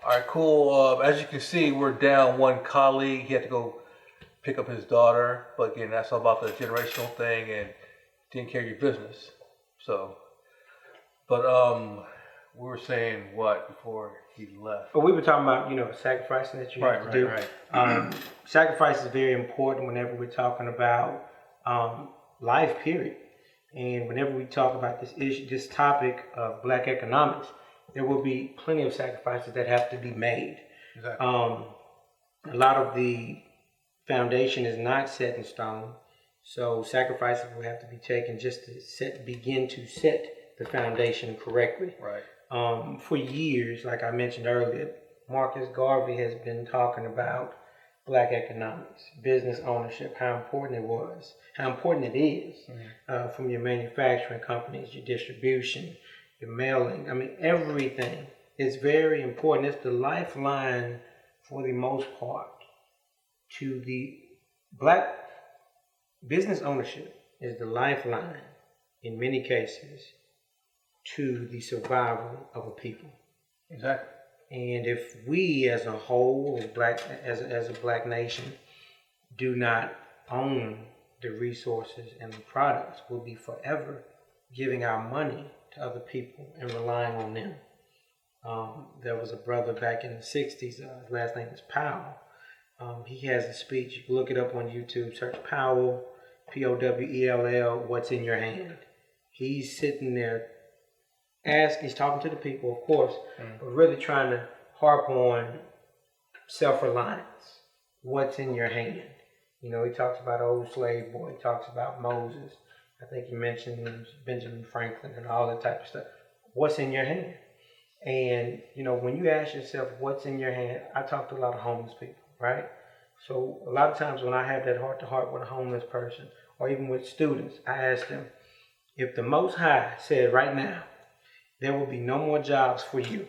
All right, cool. As you can see, we're down one colleague. He had to go pick up his daughter. But again, that's all about the generational thing and taking care of your business. So, but we were saying what before he left? But we were talking about, sacrificing that you have to do. Right. Sacrifice is very important whenever we're talking about life, period. And whenever we talk about this issue, this topic of Black economics, there will be plenty of sacrifices that have to be made. Exactly. A lot of the foundation is not set in stone, so sacrifices will have to be taken just to begin to set the foundation correctly. Right. For years, like I mentioned earlier, Marcus Garvey has been talking about Black economics, business ownership, how important it was, how important it is, from your manufacturing companies, your distribution, your mailing. I mean, everything is very important. It's the lifeline for the most part to the Black business ownership is the lifeline in many cases to the survival of a people. Exactly. And if we as a whole, as a Black nation, do not own the resources and the products, we'll be forever giving our money to other people and relying on them. There was a brother back in the 60s, his last name is Powell. He has a speech, you can look it up on YouTube, search Powell, Powell, what's in your hand. He's sitting there he's talking to the people, of course, but really trying to harp on self-reliance. What's in your hand? He talks about old slave boy, he talks about Moses. I think he mentioned Benjamin Franklin and all that type of stuff. What's in your hand? And, when you ask yourself what's in your hand, I talk to a lot of homeless people, right? So a lot of times when I have that heart-to-heart with a homeless person, or even with students, I ask them, if the Most High said right now, there will be no more jobs for you,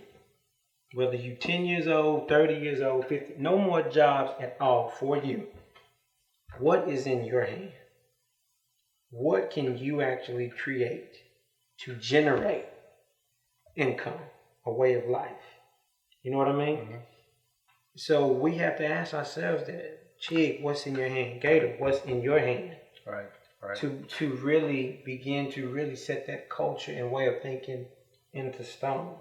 whether you're 10 years old, 30 years old, 50, no more jobs at all for you. What is in your hand? What can you actually create to generate income, a way of life? You know what I mean? Mm-hmm. So we have to ask ourselves that, Chig, what's in your hand? Gator, what's in your hand? Right. To really begin to really set that culture and way of thinking into stone.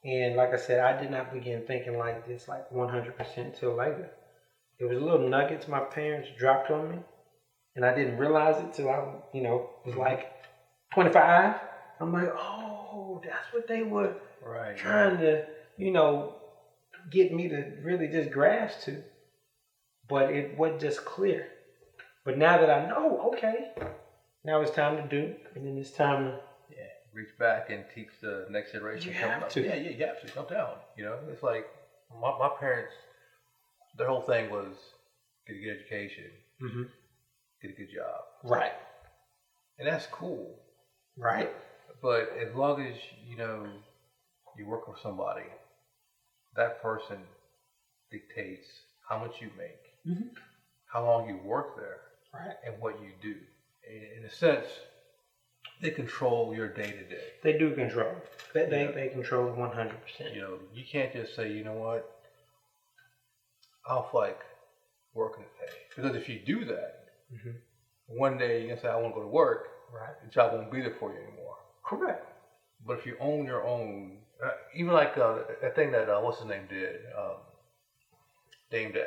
And like I said, I did not begin thinking like this, 100% till later. It was little nuggets my parents dropped on me, and I didn't realize it till I, was like 25. I'm like, oh, that's what they were trying to, get me to really just grasp to. But it wasn't just clear. But now that I know, okay, now it's time to do, and then it's time to reach back and teach the next generation. You have to. Yeah, you have to. Come down. It's like my parents, their whole thing was get a good education, get a good job. Right. And that's cool. Right. But as long as, you work with somebody, that person dictates how much you make, how long you work there, and what you do. In a sense, they control your day-to-day. They do control. They control it 100%. You can't just say, you know what, I'll like working today. Because if you do that, one day you're going to say, I want to go to work. Right. The job won't be there for you anymore. Correct. But if you own your own, even like that thing that, what's his name did, Dame Dash.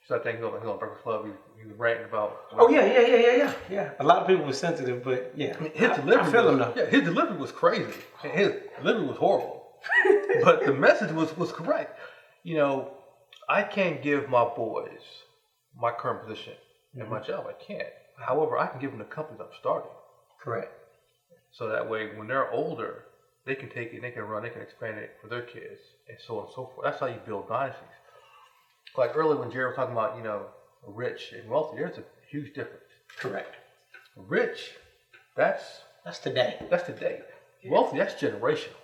So I think he was on Breakfast Club, he was ranting about... Oh, yeah. A lot of people were sensitive, but yeah. His delivery I feel him though. Yeah, his delivery was crazy. His delivery was horrible. But the message was correct. I can't give my boys my current position in my job. I can't. However, I can give them the companies I'm starting. Correct. So that way, when they're older, they can take it, they can run, they can expand it for their kids, and so on and so forth. That's how you build dynasties. Like earlier when Jared was talking about, rich and wealthy, there's a huge difference. Correct. Rich, that's today. That's today. Yeah. Wealthy, that's generational.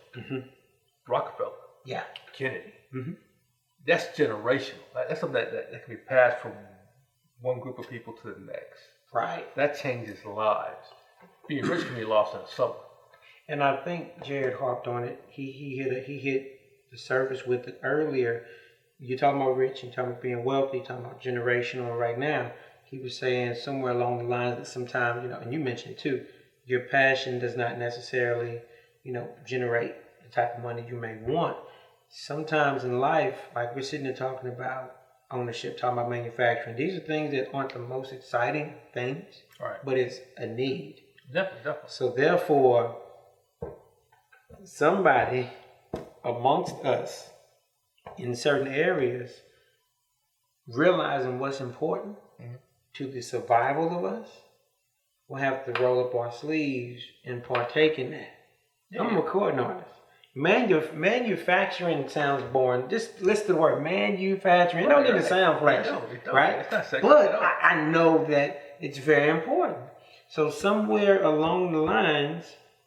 Rockefeller. Yeah. Kennedy. That's generational. That's something that can be passed from one group of people to the next. Right. That changes lives. Being rich can be lost in a summer. And I think Jared harped on it. He hit the surface with it earlier. You're talking about rich, you're talking about being wealthy, you're talking about generational right now. He was saying somewhere along the lines that sometimes, and you mentioned too, your passion does not necessarily, generate the type of money you may want. Sometimes in life, like we're sitting there talking about ownership, talking about manufacturing, these are things that aren't the most exciting things, right, but it's a need. Definitely. So therefore, somebody amongst us in certain areas realizing what's important to the survival of us, we'll have to roll up our sleeves and partake in that. Yeah. I'm a recording artist. Manufacturing sounds boring. Just listen to the word manufacturing. It don't even sound flashy, right? It's not sexy, but I know that it's very important. So somewhere along the lines,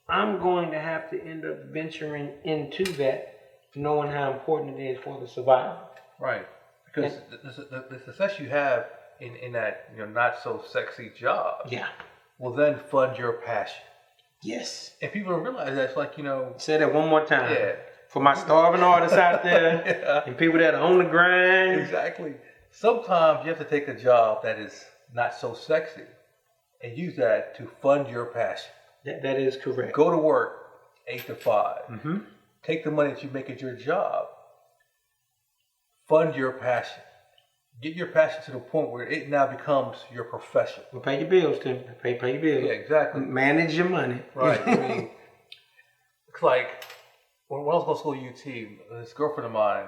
I'm going to have to end up venturing into that, knowing how important it is for the survival. Right. Because the success you have in that not so sexy job, will then fund your passion. Yes. And people don't realize that. It's like, Say that one more time. Yeah. For my starving artists out there and people that are on the grind. Exactly. Sometimes you have to take a job that is not so sexy and use that to fund your passion. That is correct. Go to work 8 to 5. Mm-hmm. Take the money that you make at your job. Fund your passion. Get your passion to the point where it now becomes your profession. Well, pay your bills, Tim. Pay your bills. Yeah, exactly. Manage your money. Right. I mean, it's like when I was going to school at UT, this girlfriend of mine,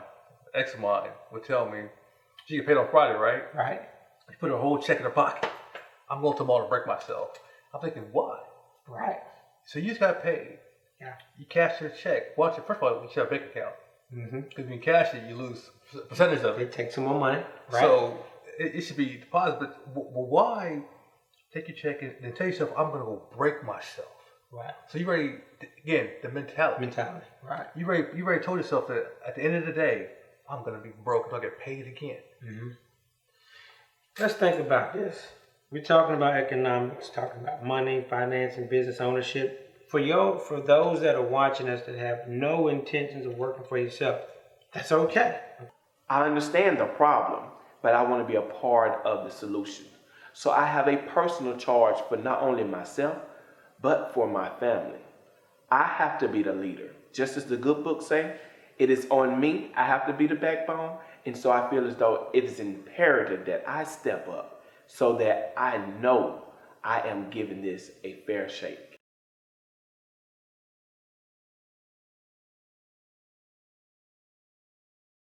ex of mine, would tell me she get paid on Friday, right? Right. She put her whole check in her pocket. I'm going tomorrow to break myself. I'm thinking, why? Right. So you just got paid. Yeah. You cash your check. Watch it. First of all, you should have a bank account. Because when you cash it, you lose a percentage of it. They take some more money. Right. So it should be deposited. But why take your check and tell yourself, I'm going to go break myself? Right. So you already, again, the mentality. Right. You already told yourself that at the end of the day, I'm going to be broke until I get paid again. Mm-hmm. Let's think about this. We're talking about economics, talking about money, finance, and business ownership. For those that are watching us that have no intentions of working for yourself, that's okay. I understand the problem, but I want to be a part of the solution. So I have a personal charge for not only myself, but for my family. I have to be the leader. Just as the good book say, it is on me. I have to be the backbone. And so I feel as though it is imperative that I step up so that I know I am giving this a fair shake.